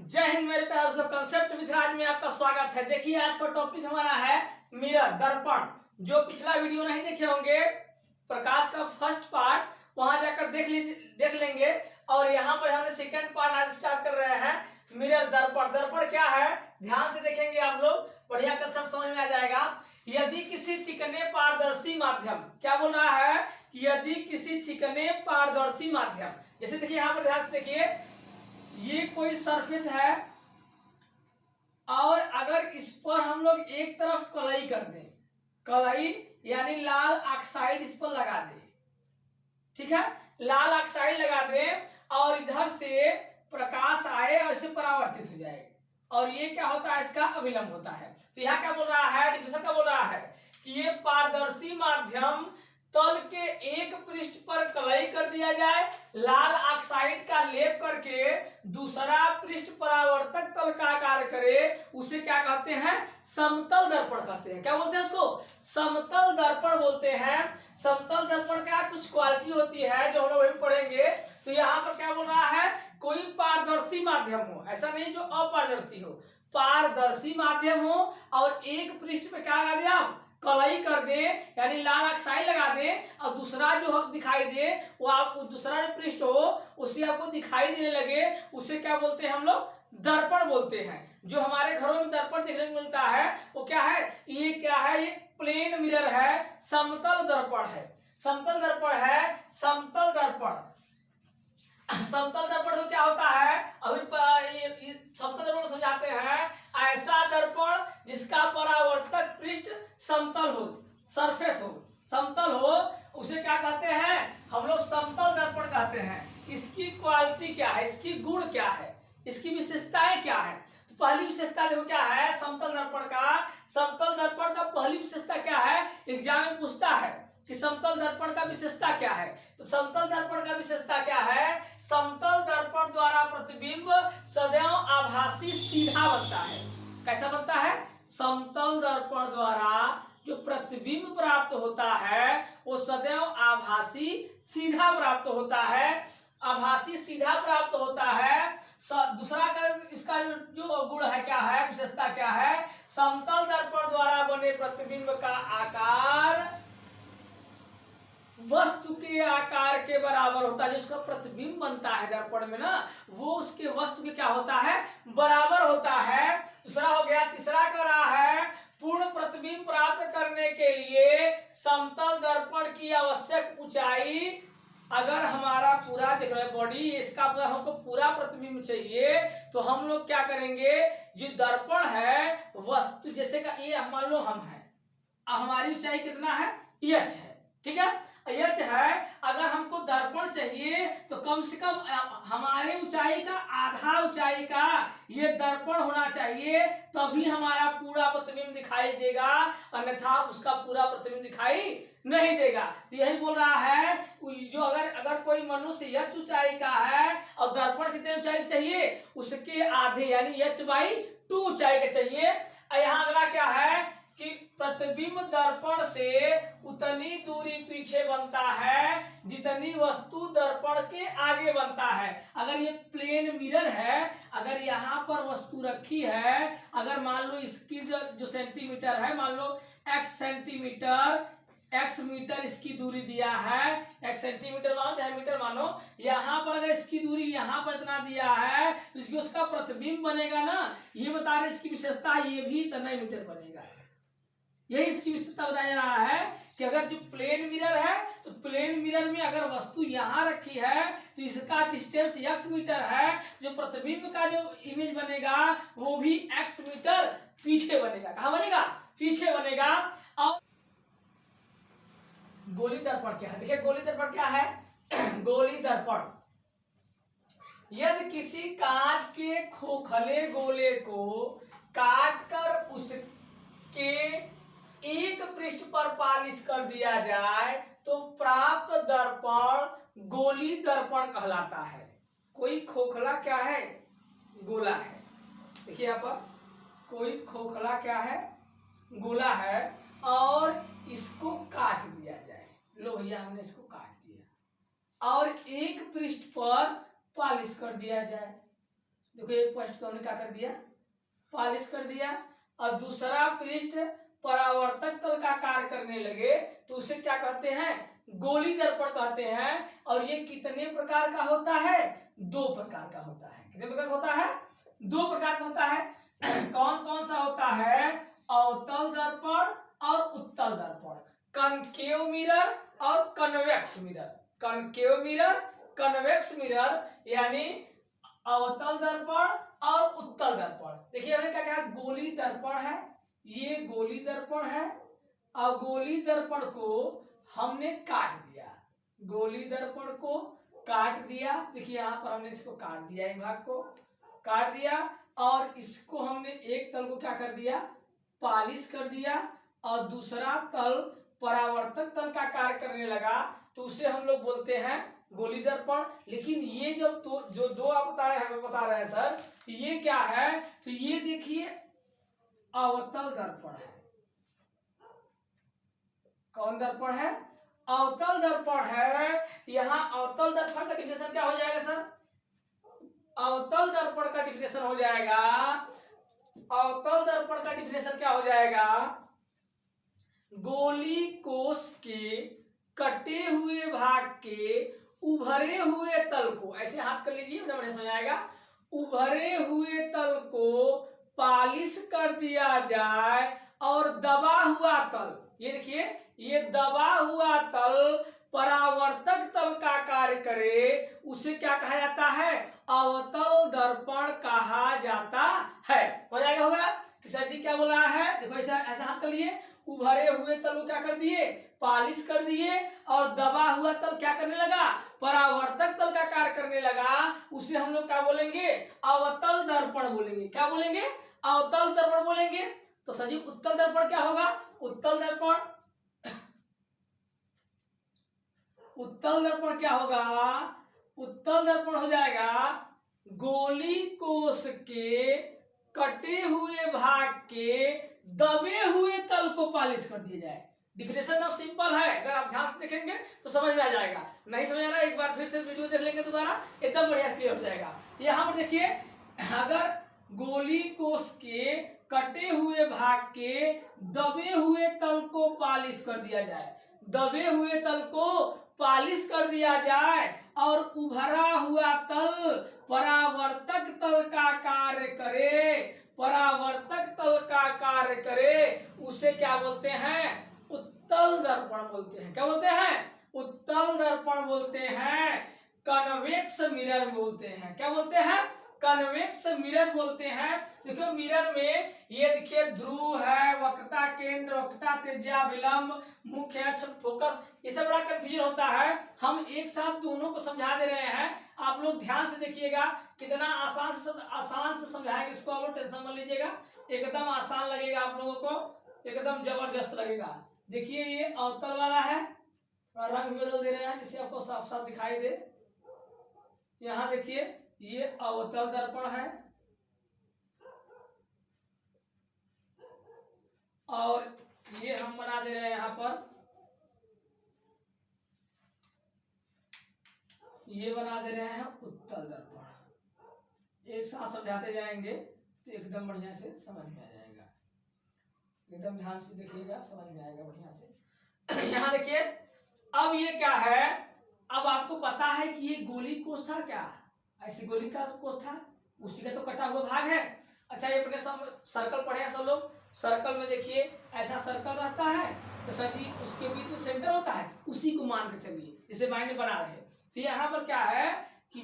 जय हिंद मेरे प्यारे दोस्तों, कंसेप्ट विद राज में आपका स्वागत है। देखिए आज का टॉपिक हमारा है मिरर, दर्पण। जो पिछला वीडियो नहीं देखे होंगे प्रकाश का फर्स्ट पार्ट, वहां जाकर देख लेंगे। और यहाँ पर हमने सेकंड पार्ट आज स्टार्ट कर रहे हैं, मिरर दर्पण। दर्पण क्या है ध्यान से देखेंगे आप लोग, बढ़िया कंसेप्ट समझ में आ जाएगा। यदि किसी चिकने पारदर्शी माध्यम, क्या बोल रहा है कि यदि किसी चिकने पारदर्शी माध्यम, जैसे देखिए यहाँ पर ध्यान से देखिए, ये कोई सरफेस है और अगर इस पर हम लोग एक तरफ कलई कर दें, कलई यानी लाल ऑक्साइड इस पर लगा दें, ठीक है, लाल ऑक्साइड लगा दें और इधर से प्रकाश आए और इसे परावर्तित हो जाए, और ये क्या होता है, इसका अविलंब होता है। तो यहाँ क्या बोल रहा है, डिफिनेशन क्या बोल रहा है कि ये पारदर्शी माध्यम तल के एक पृष्ठ पर कलई कर दिया जाए, लाल ऑक्साइड का लेप करके दूसरा पृष्ठ परावर्तक तल का आकार करे, उसे क्या कहते हैं, समतल दर्पण कहते हैं। क्या बोलते हैं उसको, समतल दर्पण बोलते हैं। समतल दर्पण का कुछ क्वालिटी होती है जो हम लोग वही पढ़ेंगे। तो यहाँ पर क्या बोल रहा है, कोई पारदर्शी माध्यम हो, ऐसा नहीं जो अपारदर्शी हो, पारदर्शी माध्यम हो और एक पृष्ठ पे क्या लगा दिया, कलई कर दे यानी लाल ऑक्साइड लगा दे, और दूसरा जो दिखाई दे वो आप दूसरा जो पृष्ठ हो उसे आपको दिखाई देने लगे, उसे क्या बोलते हैं हम लोग, दर्पण बोलते हैं। जो हमारे घरों में दर्पण देखने को मिलता है वो क्या है, ये क्या है, ये प्लेन मिरर है, समतल दर्पण है। समतल दर्पण है, समतल दर्पण। समतल दर्पण तो क्या होता है, अभी समतल दर्पण समझाते हैं, ऐसा दर्पण जिसका परावर्तक पृष्ठ समतल हो, सरफेस हो, समतल हो, उसे क्या कहते हैं हम लोग, समतल दर्पण कहते हैं। इसकी क्वालिटी क्या है, इसकी गुण क्या है, इसकी विशेषताएं क्या है। तो पहली विशेषता देखो क्या है समतल दर्पण का, समतल दर्पण का पहली विशेषता क्या है, एग्जाम में पूछता है कि समतल दर्पण का विशेषता क्या है। तो समतल दर्पण का विशेषता क्या है, समतल दर्पण द्वारा प्रतिबिंब सदैव आभासी सीधा बनता है। कैसा बनता है, समतल दर्पण द्वारा जो प्रतिबिंब प्राप्त होता है वो सदैव आभासी सीधा प्राप्त होता है, आभासी सीधा प्राप्त होता है। दूसरा का इसका जो गुण है क्या है, विशेषता क्या है, समतल दर्पण द्वारा बने प्रतिबिंब का आकार वस्तु के आकार के बराबर होता है। जिसका प्रतिबिंब बनता है दर्पण में ना, वो उसके वस्तु के क्या होता है, बराबर होता है। दूसरा हो गया। तीसरा कर रहा है, पूर्ण प्रतिबिंब प्राप्त करने के लिए समतल दर्पण की आवश्यक ऊंचाई, अगर हमारा पूरा देख रहे बॉडी इसका हमको पूरा प्रतिबिंब चाहिए तो हम लोग क्या करेंगे, जो दर्पण है वस्तु जैसे का ये मान लो हम है, हमारी ऊंचाई कितना है, h है, ठीक है, h है। अगर हमको दर्पण चाहिए तो कम से कम हमारे ऊंचाई का आधा ऊंचाई का ये दर्पण होना चाहिए, तभी हमारा पूरा प्रतिबिंब दिखाई देगा, अन्यथा उसका पूरा प्रतिबिंब दिखाई नहीं देगा। तो यही बोल रहा है, जो अगर कोई मनुष्य h ऊंचाई का है और दर्पण कितने ऊंचाई चाहिए, उसके आधे यानी h/2 ऊंचाई का चाहिए। यहाँ अगला क्या है कि प्रतिबिंब दर्पण से उतनी दूरी पीछे बनता है जितनी वस्तु दर्पण के आगे बनता है। अगर ये प्लेन मिरर है, अगर यहाँ पर वस्तु रखी है, अगर मान लो इसकी जो सेंटीमीटर है, मान लो x सेंटीमीटर, x मीटर इसकी दूरी दिया है, x सेंटीमीटर मानो चाहे मीटर मानो, यहाँ पर अगर इसकी दूरी यहाँ पर इतना दिया है तो इसकी उसका प्रतिबिंब बनेगा ना, ये बता रहे इसकी विशेषता, ये भी इतना मीटर बनेगा। यही इसकी विशेषता बताया जा रहा है कि अगर जो प्लेन मिरर है तो प्लेन मिरर में अगर वस्तु यहाँ रखी है तो इसका डिस्टेंस x मीटर है, जो प्रतिबिंब का जो इमेज बनेगा वो भी x मीटर पीछे बनेगा। कहाँ बनेगा, पीछे बनेगा। और गोली दर्पण क्या है, देखिए गोली दर्पण क्या है गोली दर्पण, यदि किसी कांच के खोखले गोले को काटकर उसके एक पृष्ठ पर पालिश कर दिया जाए तो प्राप्त दर्पण गोली दर्पण कहलाता है। कोई खोखला क्या है, गोला है, देखिए यहाँ पर कोई खोखला क्या है, गोला है, और इसको काट दिया जाए, लो भैया हमने इसको काट दिया, और एक पृष्ठ पर पॉलिश कर दिया जाए, देखो एक पृष्ठ को हमने क्या कर दिया, पॉलिश कर दिया, और दूसरा पृष्ठ परावर्तक तल का कार्य करने लगे तो उसे क्या कहते हैं, गोली दर्पण कहते हैं। और ये कितने प्रकार का होता है, 2 प्रकार का होता है। कितने प्रकार का होता है, 2 प्रकार का होता है। कौन कौन सा होता है, अवतल दर्पण और उत्तल दर्पण, कनकेव मिरर और convex mirror. Concave mirror, convex mirror, यानी अवतल दर्पण और उत्तल दर्पण। देखिए हमने क्या कहा, गोली दर्पण है, ये गोली दर्पण है, और गोली दर्पण को हमने काट दिया, गोली दर्पण को काट दिया। देखिए यहाँ पर हमने इसको काट दिया, एक भाग को काट दिया, और इसको हमने एक तल को क्या कर दिया, पॉलिश कर दिया, और दूसरा तल परावर्तक तल का कार्य करने लगा तो उसे हम लोग बोलते हैं गोली दर्पण। लेकिन ये जब जो 2 आप बता रहे हैं सर, तो ये क्या है, तो ये देखिए अवतल दर्पण है। कौन दर्पण है, अवतल दर्पण है। यहाँ अवतल दर्पण का डिफिनेशन क्या हो जाएगा सर, अवतल दर्पण का डिफिनेशन हो जाएगा, अवतल दर्पण का डिफिनेशन क्या हो जाएगा, गोली कोष के कटे हुए भाग के उभरे हुए तल को, ऐसे हाथ कर लीजिए बढ़िया समझ आएगा, उभरे हुए तल को पॉलिश कर दिया जाए और दबा हुआ तल, ये देखिए ये दबा हुआ तल परावर्तक तल का कार्य करे, उसे क्या कहा जाता है, अवतल दर्पण कहा जाता है। हो जाएगा, होगा कि सर जी क्या बोला है, देखो ऐसा ऐसा हाथ कर लिए, उभरे हुए तल को क्या कर दिए, पॉलिश कर दिए, और दबा हुआ तल क्या करने लगा, परावर्तक तल का कार्य करने लगा, उसे हम लोग क्या बोलेंगे, अवतल दर्पण बोलेंगे। क्या बोलेंगे, अवतल दर्पण बोलेंगे। तो सर जी उत्तल दर्पण क्या होगा, उत्तल दर्पण, उत्तल दर्पण क्या होगा, उत्तल दर्पण हो जाएगा गोली कोष के कटे हुए भाग के दबे हुए तल को पॉलिश कर दिया जाए। डिफिनेशन ऑफ सिंपल है, अगर आप ध्यान से देखेंगे तो समझ में आ जाएगा, नहीं समझ आ रहा है एक बार फिर से वीडियो देख लेंगे दोबारा, एकदम बढ़िया क्लियर हो जाएगा। यहाँ पर देखिए, अगर गोली कोष के कटे हुए भाग के दबे हुए तल को पॉलिश कर दिया जाए, दबे हुए तल को पॉलिश कर दिया जाए और उभरा हुआ तल परावर्तक तल का कार्य करे, परावर्तक तल का कार्य करे, उसे क्या बोलते हैं, उत्तल दर्पण बोलते हैं। क्या बोलते हैं, उत्तल दर्पण बोलते हैं, कन्वेक्स मिरर बोलते हैं। क्या बोलते हैं, कन्वेक्स मिरर बोलते हैं। देखो मिरर में ये देखिए ध्रुव है, वक्रता केंद्र, वक्रता त्रिज्या, विलंब, मुख्य अक्ष, फोकस, ये सब बड़ा कंफ्यूजन होता है। हम एक साथ दोनों को समझा दे रहे हैं, आप लोग ध्यान से देखिएगा, कितना आसान से समझाएंगे इसको, आप लोग टेंशन मत लीजिएगा, एकदम आसान लगेगा आप लोगों को, एकदम जबरदस्त लगेगा। देखिए ये अवतल वाला है, थोड़ा रंग भी बदल दे रहे हैं जिससे आपको साफ साफ दिखाई दे। यहाँ देखिए ये अवतल दर्पण है, और ये हम बना दे रहे हैं यहाँ पर, ये बना दे रहे हैं उत्तल दर्पण। एक साथ समझाते जाएंगे तो एकदम बढ़िया से समझ में आ जाएगा, एकदम ध्यान से देखिएगा, समझ में आएगा बढ़िया से। यहाँ देखिए, अब ये क्या है, अब आपको पता है कि ये गोली कोष था, क्या ऐसी गोली का कोष था, उसी का तो कटा हुआ भाग है। अच्छा ये अपने सर्कल पढ़े हैं सब लोग, सर्कल में देखिए ऐसा सर्कल रहता है तो सर जी उसके बीच में सेंटर होता है, उसी को मान के चलिए, जिसे माइंड बना रहे हैं। तो यहाँ पर क्या है कि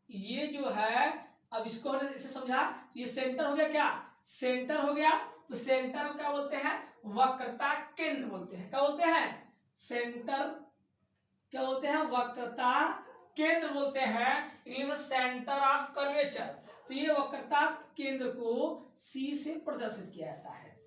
ये जो है, अब इसको हमने इसे समझा, ये सेंटर हो गया, क्या सेंटर हो गया, तो सेंटर क्या बोलते हैं, वक्रता केंद्र बोलते हैं। क्या बोलते हैं, सेंटर क्या बोलते हैं, वक्रता केंद्र बोलते हैं, इंग्लिश में सेंटर ऑफ कर्वेचर। तो ये वक्रता केंद्र को C से प्रदर्शित किया जाता है,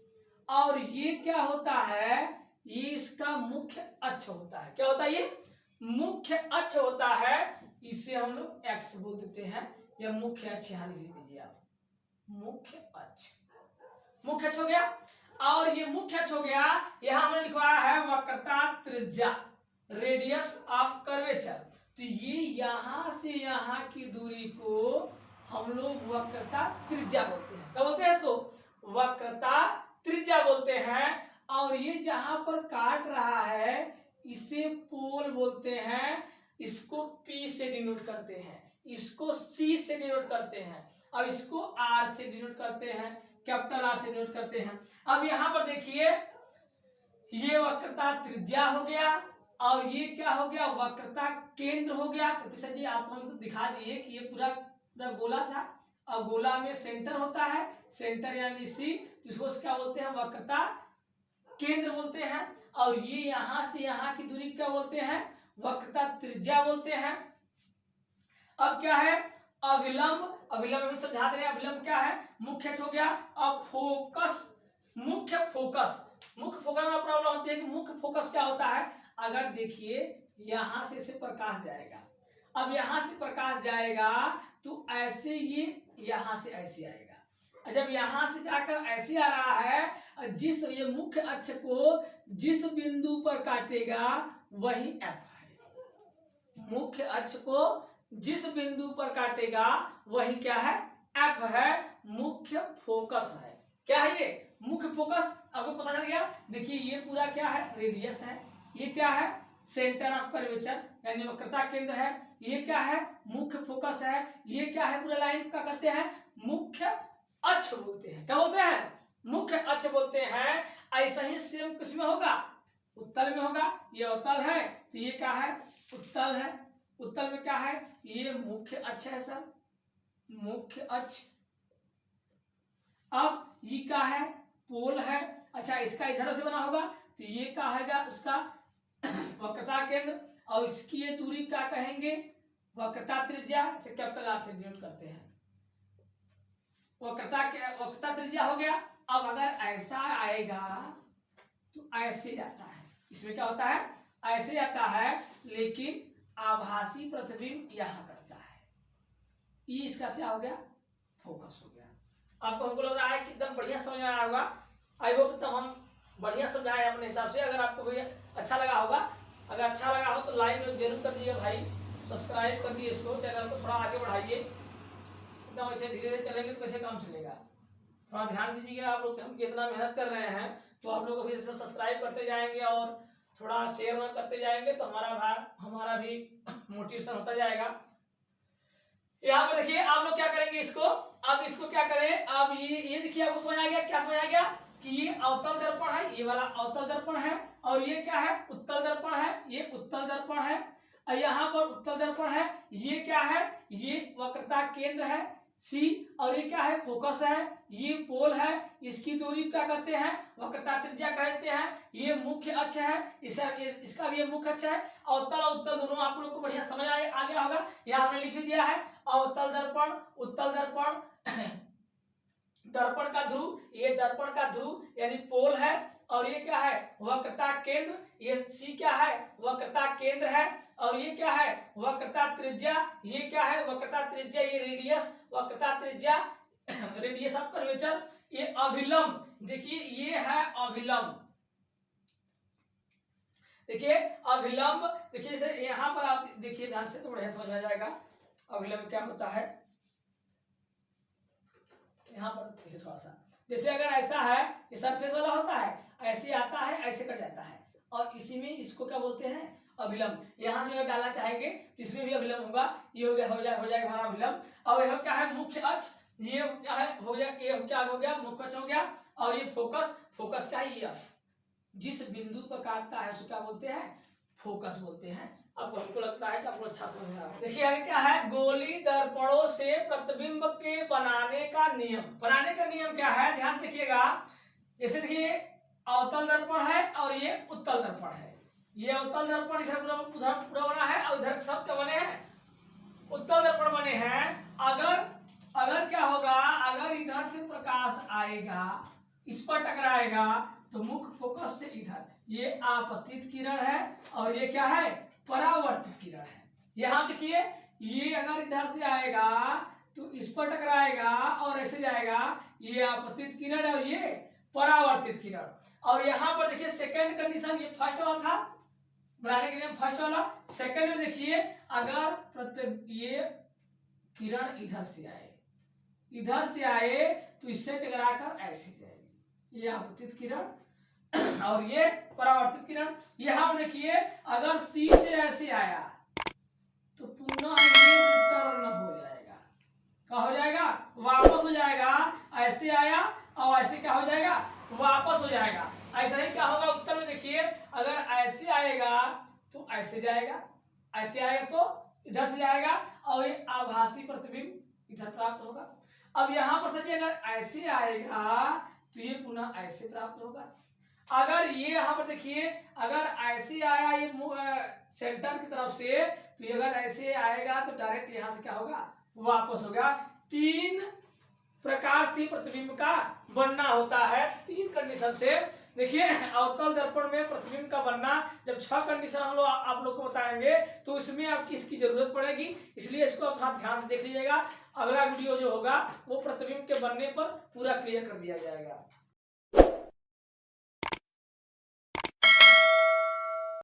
और ये क्या होता है, ये इसका मुख्य अक्ष होता है। क्या होता है, ये मुख्य अक्ष होता है, इसे हम लोग X बोल देते हैं, या मुख्य अक्ष यहाँ लिख दीजिए आप, मुख्य अक्ष, मुख्य अक्ष हो गया। और ये मुख्य अक्ष हो गया, यहाँ हमने लिखवाया है वक्रता त्रिज्या, रेडियस ऑफ कर्वेचर। तो ये यहाँ से यहाँ की दूरी को हम लोग वक्रता त्रिज्या बोलते हैं। क्या बोलते हैं इसको? वक्रता त्रिज्या बोलते हैं। और ये जहां पर काट रहा है इसे पोल बोलते हैं, इसको P से डिनोट करते हैं, इसको C से डिनोट करते हैं और इसको R से डिनोट करते हैं, कैपिटल R से डिनोट करते हैं। अब यहां पर देखिए ये वक्रता त्रिज्या हो गया और ये क्या हो गया? वक्रता केंद्र हो गया। क्योंकि सर जी आपको हम तो दिखा दिए कि ये पूरा पूरा गोला था और गोला में सेंटर होता है, सेंटर यानी सी, तो इसको क्या बोलते हैं? वक्रता केंद्र बोलते हैं। और ये यहां से यहां की दूरी क्या बोलते हैं? वक्रता त्रिज्या बोलते हैं। अब क्या है? अभिलंब। अभिलंब में समझा दे रहे हैं अभिलंब क्या है? मुख्य अक्ष हो गया। अब फोकस, मुख्य फोकस, मुख्य फोकस में प्रॉब्लम होती है कि मुख्य फोकस क्या होता है? अगर देखिए यहां से इसे प्रकाश जाएगा, अब यहां से प्रकाश जाएगा तो ऐसे ये यहां से ऐसे आएगा, जब यहां से जाकर ऐसे आ रहा है, जिस ये मुख्य अक्ष को जिस बिंदु पर काटेगा वही एफ है। मुख्य अक्ष को जिस बिंदु पर काटेगा वही क्या है? एफ है, मुख्य फोकस है। क्या है ये? मुख्य फोकस। आपको पता चल गया। देखिए ये पूरा क्या है? रेडियस है। ये क्या है? सेंटर ऑफ कर्वेचर यानी वक्रता केंद्र है। ये क्या है? मुख्य फोकस है। ये क्या है? पूरा लाइन का कहते हैं मुख्य अक्ष बोलते हैं। क्या बोलते हैं? मुख्य अक्ष बोलते हैं। ऐसा ही सेम किसमें होगा? उत्तल में होगा। ये उत्तल है तो ये क्या है? उत्तल है। उत्तल में क्या है? ये मुख्य अक्ष है सर, मुख्य अक्ष। अब ये क्या है? पोल है। अच्छा इसका इधर से बना होगा तो ये क्या है? उसका वक्रता केंद्र। और इसकी ये दूरी क्या कहेंगे? वक्रता त्रिज्या। इसे कैपिटल आर से डिनोट करते हैं। वक्रता त्रिज्या हो गया। अब अगर ऐसा आएगा तो ऐसे जाता है। इसमें क्या होता है? ऐसे जाता है, लेकिन आभासी प्रतिबिंब यहां करता है। ये इसका क्या हो गया? फोकस हो गया। आपको हमको लग रहा है कि एकदम बढ़िया समझ में आया होगा। आई होप तब हम बढ़िया समझाए अपने हिसाब से। अगर आपको भी अच्छा लगा होगा, अगर अच्छा लगा हो तो लाइक जरूर कर दीजिए भाई, सब्सक्राइब कर दिए इसको, चैनल को थोड़ा आगे बढ़ाइए। एकदम ऐसे धीरे धीरे चलेंगे तो कैसे काम चलेगा? थोड़ा ध्यान दीजिएगा आप लोग, हम कितना मेहनत कर रहे हैं। तो आप लोग अभी सब्सक्राइब करते जाएंगे और थोड़ा शेयर करते जाएंगे तो हमारा भी मोटिवेशन होता जाएगा। यहाँ पर देखिए आप लोग क्या करेंगे इसको, अब इसको क्या करें? अब ये देखिए आपको समझ आ गया? क्या समझ आ गया? कि ये अवतल दर्पण है, ये वाला अवतल दर्पण है और ये क्या है? उत्तल दर्पण है। ये उत्तल दर्पण है और यहाँ पर उत्तल दर्पण है। ये क्या है? ये वक्रता केंद्र है सी और ये क्या है? फोकस है। ये पोल है। इसकी दूरी क्या कहते हैं? वक्रता त्रिज्या कहते हैं। ये मुख्य अक्ष है, इसका भी मुख्य अक्ष है। अवतल और उत्तल दोनों आप लोग को बढ़िया समझ आ गया होगा। यहाँ हमने लिख दिया है अवतल दर्पण, उत्तल दर्पण, दर्पण का ध्रुव, ये दर्पण का ध्रुव यानी पोल है। और ये क्या है? वक्रता केंद्र। ये सी क्या है? वक्रता केंद्र है। और ये क्या है? वक्रता त्रिज्या। ये क्या है? वक्रता त्रिज्या। ये रेडियस, वक्रता त्रिज्या, रेडियस ऑफ कर्वेचर। ये अभिलंब, देखिए ये है अभिलंब। देखिए अभिलंब, देखिए जैसे यहाँ पर आप देखिए ध्यान से तो बढ़िया समझ आ जाएगा अभिलंब क्या होता है। यहाँ पर देखिए थोड़ा सा, जैसे अगर ऐसा है, ये सरफेस वाला होता है, ऐसे आता है, ऐसे कट जाता है, और इसी में इसको क्या बोलते हैं? अभिलंब। यहाँ से अगर डालना चाहेंगे तो इसमें भी अभिलंब होगा। ये हो जाएगा हमारा अभिलंब। और यह क्या है? मुख्य अक्ष। ये क्या है? हो गया, ये क्या हो गया? मुख्य अक्ष हो गया। और ये फोकस, फोकस क्या है? ये एफ, जिस बिंदु पर काटता है उसको क्या बोलते हैं? फोकस बोलते हैं। अब हमको लगता है कि आपको अच्छा समझ में आ रहा है। देखिए आगे क्या है? गोली दर्पणों से प्रतिबिंब के बनाने का नियम। बनाने का नियम क्या है? ध्यान देखिएगा। जैसे देखिए अवतल दर्पण है और ये उत्तल दर्पण है। ये अवतल दर्पण इधर पूरा बना है और इधर सब क्या बने हैं? उत्तल दर्पण बने हैं। अगर क्या होगा? अगर इधर से प्रकाश आएगा, इस पर टकराएगा तो मुख्य फोकस से इधर, ये आपतित किरण है और ये क्या है? परावर्तित किरण है। यहाँ देखिए ये अगर इधर से आएगा तो इस पर टकराएगा और ऐसे जाएगा, ये आपतित किरण है और ये परावर्तित किरण। और यहाँ पर देखिए सेकंड कंडीशन, ये फर्स्ट वाला था बनाने के लिए, फर्स्ट वाला। सेकंड में देखिए अगर ये किरण इधर से आए इधर से आए तो इससे टकराकर ऐसे जाएगी, ये आपतित किरण और ये परावर्तित किरण। यहां पर देखिए अगर सी से ऐसे आया तो पुनः ये रिटर्न हो जाएगा, क्या हो जाएगा, वापस हो जाएगा। ऐसे आया और ऐसे क्या हो जाएगा, वापस हो जाएगा। ऐसा ही क्या होगा उत्तर में, देखिए अगर ऐसे आएगा तो ऐसे जाएगा, ऐसे आएगा तो इधर से जाएगा और ये आभासी प्रतिबिंब इधर प्राप्त होगा। अब यहां पर सोचिए अगर ऐसे आएगा तो ये पुनः ऐसे प्राप्त होगा। अगर ये यहाँ पर देखिए अगर ऐसे आया ये सेंटर की तरफ से तो ये अगर ऐसे आएगा तो डायरेक्ट यहाँ से क्या होगा, वापस होगा। 3 प्रकार से प्रतिबिंब का बनना होता है, 3 कंडीशन से। देखिए अवतल दर्पण में प्रतिबिंब का बनना जब 6 कंडीशन हम लोग आप लोग को बताएंगे तो उसमें आपकी इसकी जरूरत पड़ेगी, इसलिए इसको आप थोड़ा ध्यान से देख लीजिएगा। अगला वीडियो जो होगा वो प्रतिबिंब के बनने पर पूरा क्लियर कर दिया जाएगा।